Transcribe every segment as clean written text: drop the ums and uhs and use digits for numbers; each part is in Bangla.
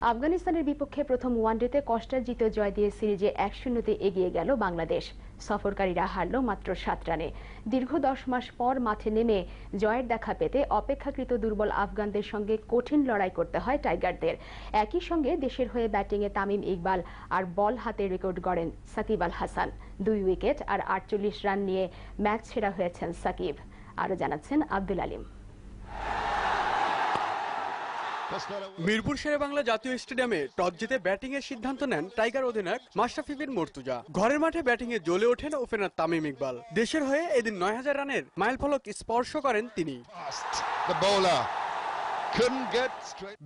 আফগানিস্তানের বিপক্ষে প্রথম ওয়ানডেতে কষ্টার্জিত জয় দিয়ে সিরিজে 1-0 এগিয়ে গেল বাংলাদেশ। সফরকারীরা হারল মাত্র 7 রানে। দীর্ঘ 10 মাস পর মাঠে নেমে জয়ের দেখা পেতে অপেক্ষাকৃত দুর্বল আফগানদের সঙ্গে কঠিন লড়াই করতে হয় টাইগারদের। একই সঙ্গে দেশের হয়ে ব্যাটিংয়ে তামিম ইকবাল আর বল হাতে রেকর্ড গড়েন সাকিব আল হাসান। 2 উইকেট আর 48 রান নিয়ে ম্যাচ সেরা হয়েছেন সাকিব। আরো জানাচ্ছেন আব্দুল আলিম। মিরপুর শেরেবাংলা জাতীয় স্টেডিয়ামে টস জিতে ব্যাটিং এর সিদ্ধান্ত নেন টাইগার অধিনায়ক মাশরাফি বিন মুর্তজা। ঘরের মাঠে ব্যাটিং এ জ্বলে ওঠেন ওপেনার তামিম ইকবাল। দেশের হয়ে এদিন 9000 রানের মাইলফলক স্পর্শ করেন তিনি।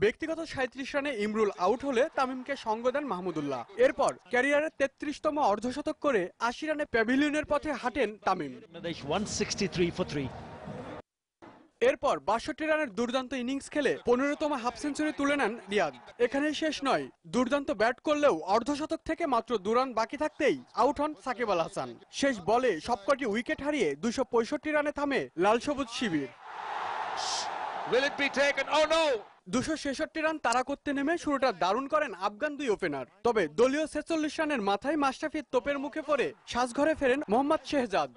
ব্যক্তিগত 37 রানে ইমরুল আউট হলে তামিমকে সঙ্গ দেন মাহমুদুল্লাহ। এরপর ক্যারিয়ারের 33তম অর্ধশতক করে 80 রানে প্যাভিলিয়নের পথে হাঁটেন তামিম। এরপর 62 রানের দুর্দান্ত ইনিংস খেলে 15তম হাফ সেঞ্চুরি তুলে নেন রিয়াদ। এখানেই শেষ নয়, দুর্দান্ত ব্যাট করলেও অর্ধশতক থেকে মাত্র 2 রান বাকি থাকতেই আউট হন সাকিব আল হাসান। শেষ বলে সবকটি উইকেট হারিয়ে 265 রানে থামে লাল সবুজ শিবির। 266 রান তাড়া করতে নেমে শুরুটা দারুণ করেন আফগান দুই ওপেনার। তবে দলীয় 46 রানের মাথায় মাশরাফির তোপের মুখে পড়ে সাজঘরে ফেরেন মোহাম্মদ শেহজাদ।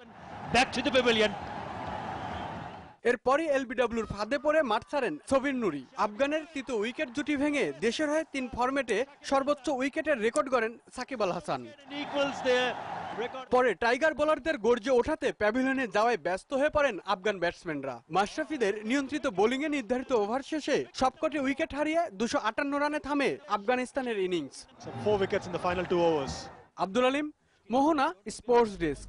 এরপরই এলবিডব্লিউর ফাঁদে পড়ে মাঠ ছাড়েন সবির নুরি। আফগানের তৃতীয় উইকেট জুটি ভেঙে দেশের হয়ে 3 ফরম্যাটে সর্বোচ্চ উইকেটের রেকর্ড গড়েন সাকিব আল হাসান। পরে টাইগার বোলারদের গর্জে ওঠাতে প্যাভিলিয়নে যাওয়ায় ব্যস্ত হয়ে পড়েন আফগান ব্যাটসম্যানরা। মাশরাফিদের নিয়ন্ত্রিত বোলিংয়ে নির্ধারিত ওভার শেষে সবকটি উইকেট হারিয়ে 258 রানে থামে আফগানিস্তানের ইনিংস। আব্দুল আলিম, মোহনা, স্পোর্টস ডেস্ক।